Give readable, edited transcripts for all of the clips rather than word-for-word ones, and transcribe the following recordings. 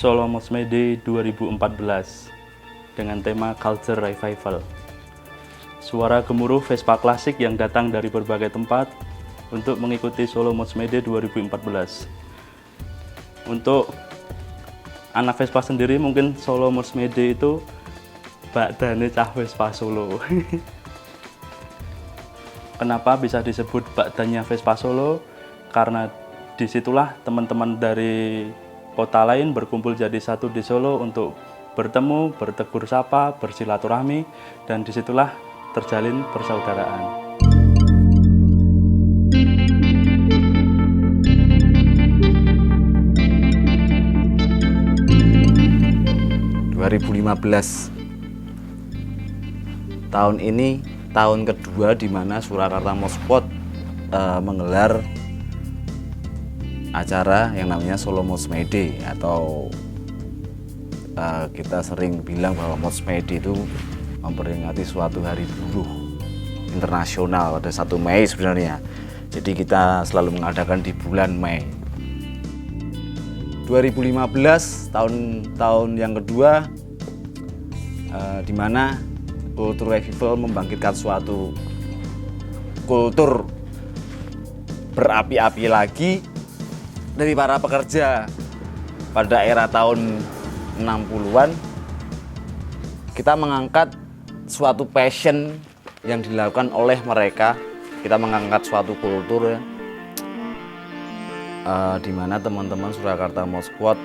Solo Mods May Day 2014 dengan tema Culture Revival. Suara gemuruh Vespa klasik yang datang dari berbagai tempat untuk mengikuti Solo Mods May Day 2014. Untuk anak Vespa sendiri mungkin Solo Mods May Day itu bakdane cah Vespa Solo. Kenapa bisa disebut bakdanya Vespa Solo? Karena disitulah teman-teman dari kota lain berkumpul jadi satu di Solo untuk bertemu, bertegur sapa, bersilaturahmi, dan disitulah terjalin persaudaraan. Tahun ini tahun kedua di mana Surakarta Motorsport menggelar acara yang namanya Solo Mods May Day, atau kita sering bilang bahwa Mods May Day itu memperingati suatu hari buruh internasional pada 1 Mei sebenarnya. Jadi kita selalu mengadakan di bulan Mei. 2015 tahun yang kedua di mana Culture Revival membangkitkan suatu kultur berapi-api lagi dari para pekerja. Pada era tahun 60-an kita mengangkat suatu passion yang dilakukan oleh mereka. Kita mengangkat suatu kultur di mana teman-teman Surakarta Motorsport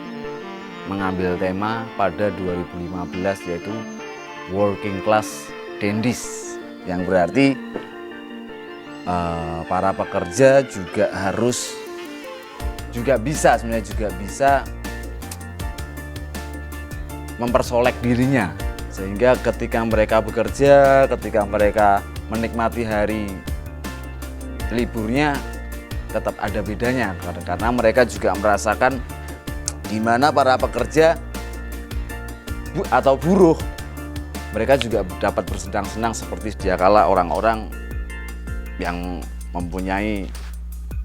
mengambil tema pada 2015 yaitu Working Class Dandies, yang berarti para pekerja juga bisa mempersolek dirinya, sehingga ketika mereka bekerja, ketika mereka menikmati hari liburnya tetap ada bedanya, karena mereka juga merasakan di mana para pekerja atau buruh mereka juga dapat bersenang-senang seperti sedia kala orang-orang yang mempunyai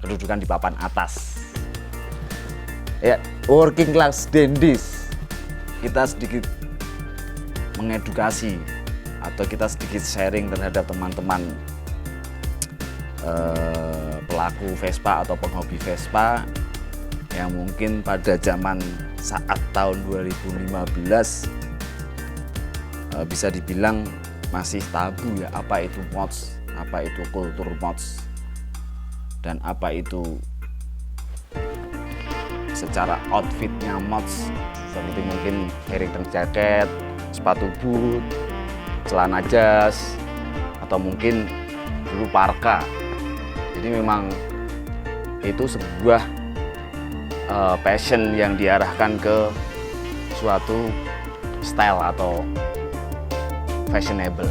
kedudukan di papan atas. Ya, Working Class Dandies, kita sedikit mengedukasi atau kita sedikit sharing terhadap teman-teman pelaku Vespa atau penghobi Vespa yang mungkin pada zaman saat tahun 2015 bisa dibilang masih tabu ya, apa itu mods, apa itu kultur mods, dan apa itu secara outfitnya mods, seperti mungkin Harrington jacket, sepatu boot, celana jas, atau mungkin dulu parka. Jadi memang itu sebuah passion yang diarahkan ke suatu style atau fashionable.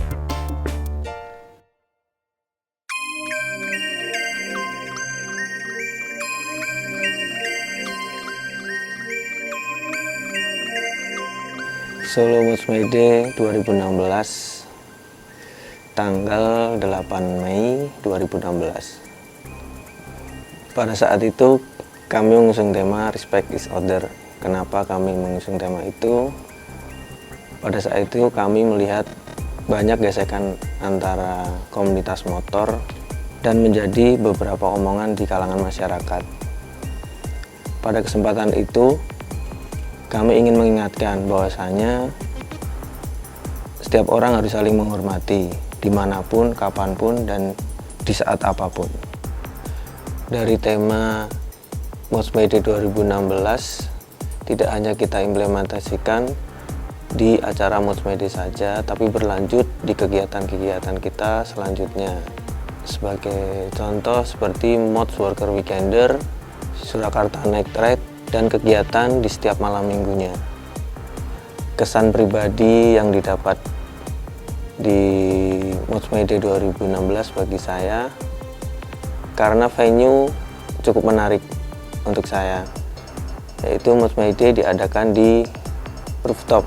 Solo Mods May Day 2016 tanggal 8 Mei 2016. Pada saat itu kami mengusung tema Respect is Order. Kenapa kami mengusung tema itu? Pada saat itu kami melihat banyak gesekan antara komunitas motor dan menjadi beberapa omongan di kalangan masyarakat. Pada kesempatan itu kami ingin mengingatkan bahwasanya setiap orang harus saling menghormati dimanapun, kapanpun, dan di saat apapun. Dari tema Mods May Day 2016 tidak hanya kita implementasikan di acara Mods May Day saja, tapi berlanjut di kegiatan-kegiatan kita selanjutnya. Sebagai contoh seperti Mods Worker Weekender, Surakarta Night Ride, dan kegiatan di setiap malam minggunya. Kesan pribadi yang didapat di Mods May Day 2016 bagi saya, karena venue cukup menarik untuk saya, yaitu Mods May Day diadakan di rooftop.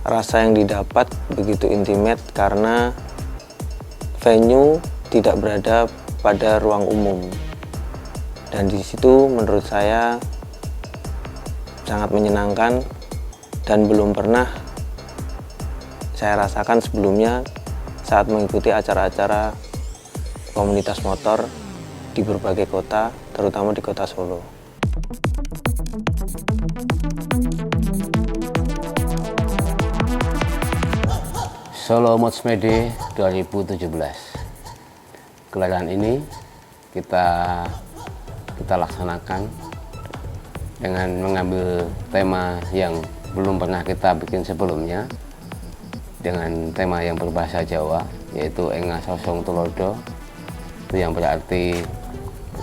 Rasa yang didapat begitu intimate karena venue tidak berada pada ruang umum, dan di situ menurut saya sangat menyenangkan dan belum pernah saya rasakan sebelumnya saat mengikuti acara-acara komunitas motor di berbagai kota, terutama di kota Solo. Solo Modsmede 2017. Gelaran ini kita laksanakan dengan mengambil tema yang belum pernah kita bikin sebelumnya, dengan tema yang berbahasa Jawa, yaitu Enga Sosong Tulodo. Itu yang berarti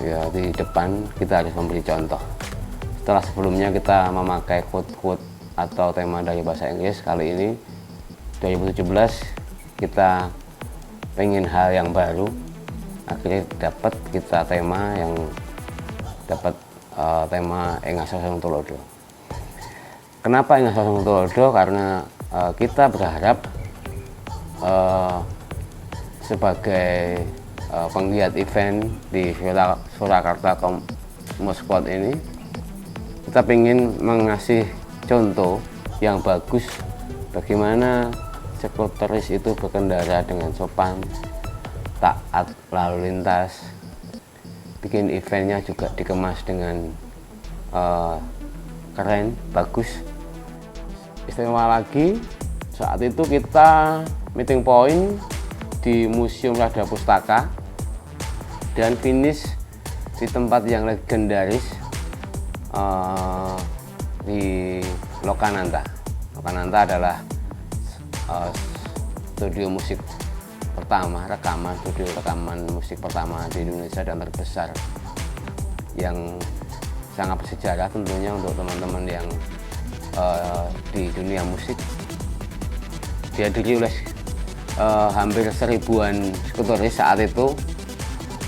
ya, di depan kita harus memberi contoh. Setelah sebelumnya kita memakai quote-quote atau tema dari bahasa Inggris, kali ini 2017 kita pengen hal yang baru, akhirnya dapat kita tema yang dapat tema Enga Sosong Tulodo. Kenapa Enga Sosong Tulodo? Karena kita berharap sebagai penggiat event di Surakarta Modsquad ini, kita ingin mengasih contoh yang bagus bagaimana skuteris itu berkendara dengan sopan, taat lalu lintas, bikin eventnya juga dikemas dengan keren, bagus. Istimewa lagi, saat itu kita meeting point di Museum Radha Pustaka dan finish di tempat yang legendaris di Lokananta. Lokananta adalah studio musik pertama, studio rekaman musik pertama di Indonesia dan terbesar, yang sangat bersejarah tentunya untuk teman-teman yang di dunia musik. Dihadiri oleh hampir 1000-an skuteris saat itu,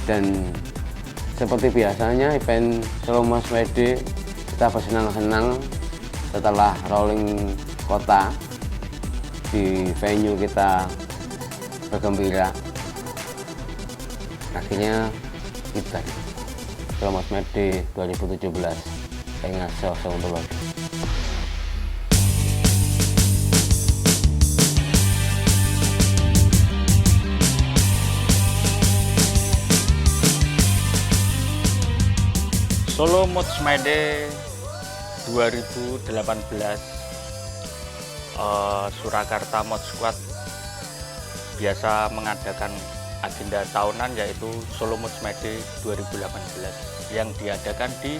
dan seperti biasanya event Solo Modsmede kita bersenang-senang setelah rolling kota. Di venue kita bergembira, akhirnya kita Solo Modsmede 2017 Enga Sosong Tulodo. Solo Modsmede 2018 Surakarta Modsquad biasa mengadakan agenda tahunan, yaitu Solo Modsmede 2018 yang diadakan di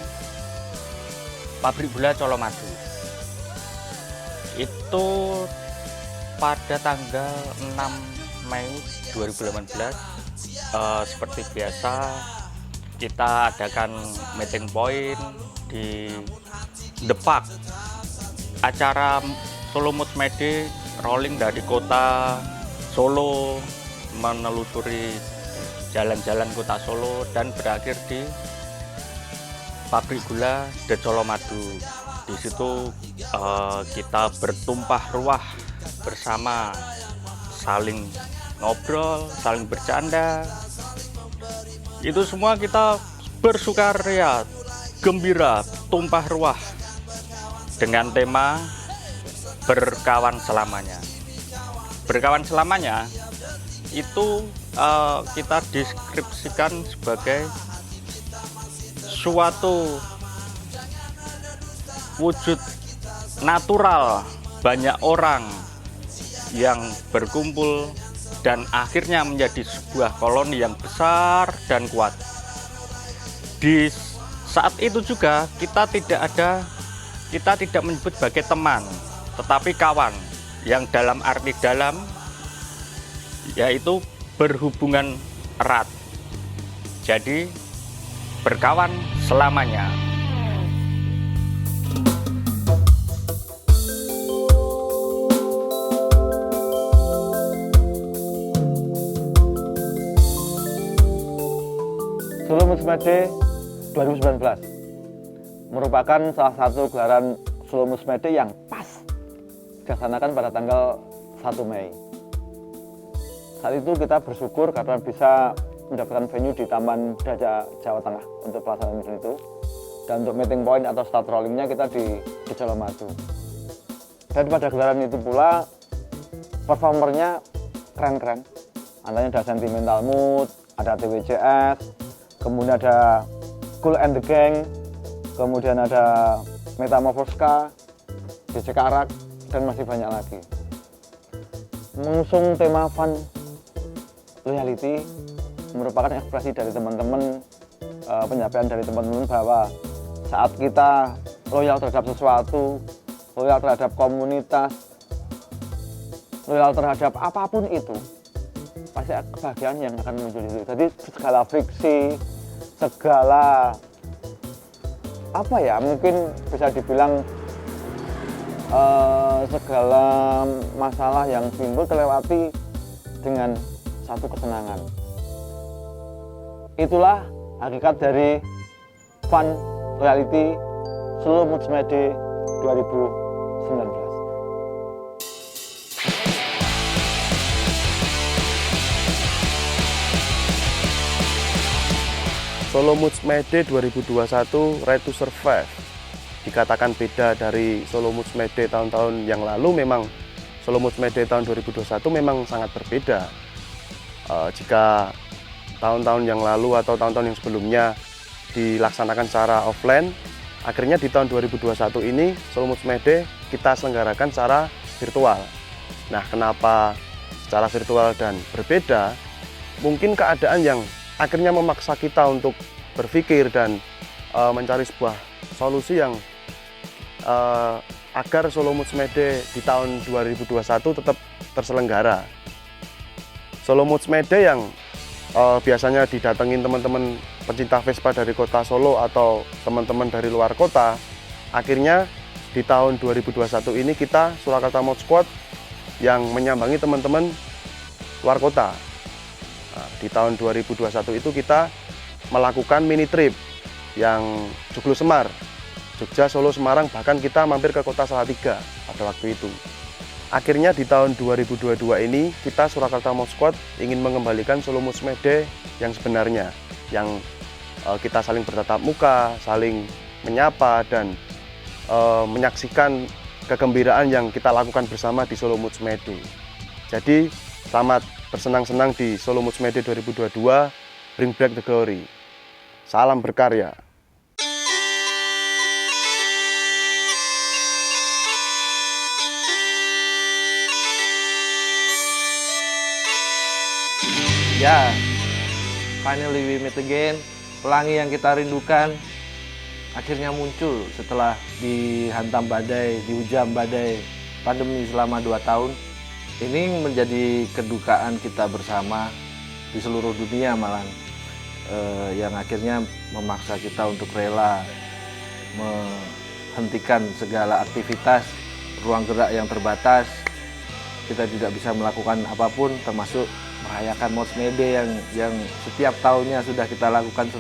Pabrik Gula Colomadu. Itu pada tanggal 6 Mei 2018. Seperti biasa kita adakan meeting point di The Park. Acara Solo Modsmede rolling dari kota Solo, menelusuri jalan-jalan kota Solo dan berakhir di Pabrik Gula The Colomadu. Di situ kita bertumpah ruah bersama, saling ngobrol, saling bercanda. Itu semua kita bersukaria, gembira, tumpah ruah dengan tema berkawan selamanya. Berkawan selamanya itu kita deskripsikan sebagai suatu wujud natural banyak orang yang berkumpul dan akhirnya menjadi sebuah koloni yang besar dan kuat. Di saat itu juga kita tidak menyebut sebagai teman, tetapi kawan, yang dalam arti dalam yaitu berhubungan erat. Jadi berkawan selamanya. Solo Modsmede 2019 merupakan salah satu gelaran Solo Modsmede yang pas dilaksanakan pada tanggal 1 Mei. Saat itu kita bersyukur karena bisa mendapatkan venue di Taman Braja Jawa Tengah untuk pelaksanaan event itu. Dan untuk meeting point atau start rollingnya kita di di Colomadu. Dan pada gelaran itu pula performernya keren-keren. Antaranya ada Sentimental Mood, ada TWCS, kemudian ada Cool and the Gang, kemudian ada Metamorphoska, DJ Karak, dan masih banyak lagi. Mengusung tema fun loyalty merupakan ekspresi dari teman-teman, penyampaian dari teman-teman bahwa saat kita loyal terhadap sesuatu, loyal terhadap komunitas, loyal terhadap apapun itu, pasti kebahagiaan yang akan muncul itu. Jadi segala friksi, segala apa ya, mungkin bisa dibilang segala masalah yang timbul terlewati dengan satu kesenangan. Itulah hakikat dari fun reality Solo Moods Made 2019. Solo Moods Made 2021 Right to Survive dikatakan beda dari Solo Moods Made tahun-tahun yang lalu. Memang Solo Moods Made tahun 2021 memang sangat berbeda. Jika tahun-tahun yang lalu atau tahun-tahun yang sebelumnya dilaksanakan secara offline, akhirnya di tahun 2021 ini Solo Moods Made kita selenggarakan secara virtual. Nah, kenapa secara virtual dan berbeda? Mungkin keadaan yang akhirnya memaksa kita untuk berpikir dan mencari sebuah solusi yang agar Solo Moods Made di tahun 2021 tetap terselenggara. Solo Moods Made yang biasanya didatengin teman-teman pencinta Vespa dari kota Solo atau teman-teman dari luar kota, akhirnya di tahun 2021 ini kita Surakarta Mods Squad yang menyambangi teman-teman luar kota. Nah, di tahun 2021 itu kita melakukan mini trip yang Joglo Semar, Jogja, Solo, Semarang, bahkan kita mampir ke kota Salatiga pada waktu itu. Akhirnya di tahun 2022 ini kita Surakarta Mods Squad ingin mengembalikan Solo Moods Made yang sebenarnya, yang kita saling bertatap muka, saling menyapa dan menyaksikan kegembiraan yang kita lakukan bersama di Solo Moods Made. Jadi selamat bersenang-senang di Solo Moods Made 2022, bring back the glory. Salam berkarya. Ya, finally we meet again. Pelangi yang kita rindukan akhirnya muncul setelah dihantam badai, dihujam badai pandemi selama 2 tahun. Ini menjadi kedukaan kita bersama di seluruh dunia malah, yang akhirnya memaksa kita untuk rela menghentikan segala aktivitas, ruang gerak yang terbatas. Kita tidak bisa melakukan apapun, termasuk merayakan Moods Made yang setiap tahunnya sudah kita lakukan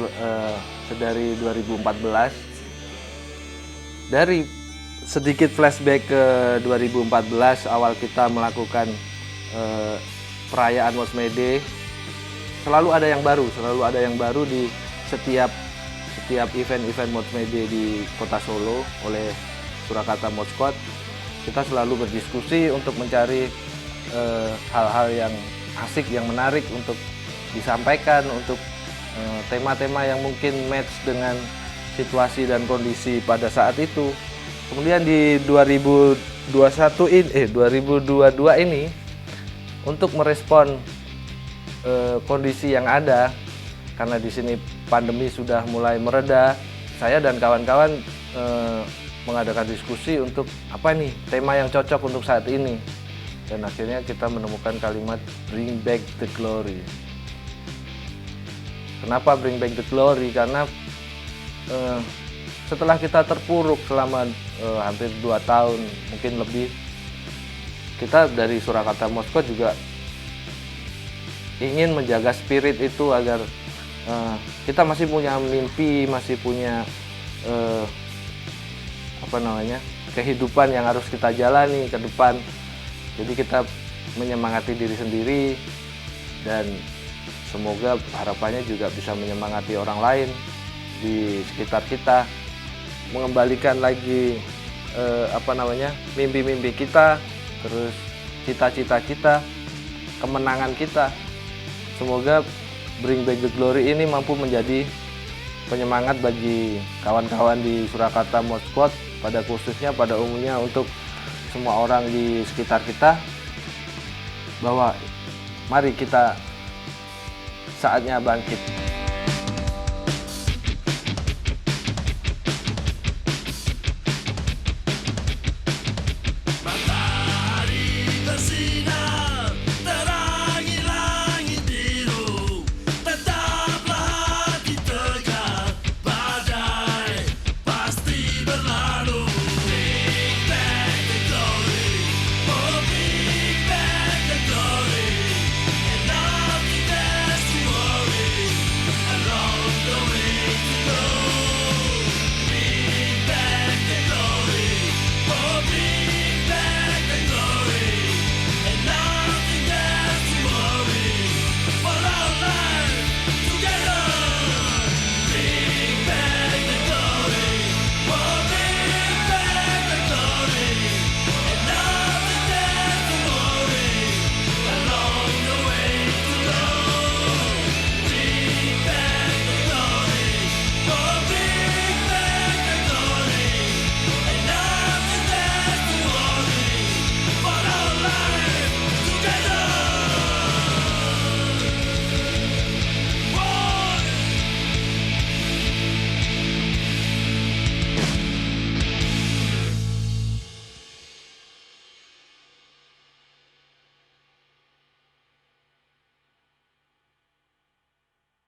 sedari 2014. Dari sedikit flashback ke 2014, awal kita melakukan perayaan Moods Made, selalu ada yang baru di setiap event-event Moods Made di Kota Solo oleh Surakarta Mods Squad. Kita selalu berdiskusi untuk mencari hal-hal yang asik, yang menarik untuk disampaikan, untuk tema-tema yang mungkin match dengan situasi dan kondisi pada saat itu. Kemudian di 2022 ini untuk merespon kondisi yang ada, karena di sini pandemi sudah mulai mereda, saya dan kawan-kawan mengadakan diskusi untuk apa nih tema yang cocok untuk saat ini. Dan akhirnya kita menemukan kalimat bring back the glory. Kenapa bring back the glory? Karena setelah kita terpuruk selama hampir 2 tahun, mungkin lebih, kita dari Surakarta Mods Squad juga ingin menjaga spirit itu agar kita masih punya mimpi, masih punya kehidupan yang harus kita jalani ke depan. Jadi kita menyemangati diri sendiri dan semoga harapannya juga bisa menyemangati orang lain di sekitar kita, mengembalikan lagi mimpi-mimpi kita, terus cita-cita kita, kemenangan kita. Semoga Bring Back the Glory ini mampu menjadi penyemangat bagi kawan-kawan di Surakarta Motorsport, pada khususnya, pada umumnya, untuk semua orang di sekitar kita, bahwa mari kita saatnya bangkit.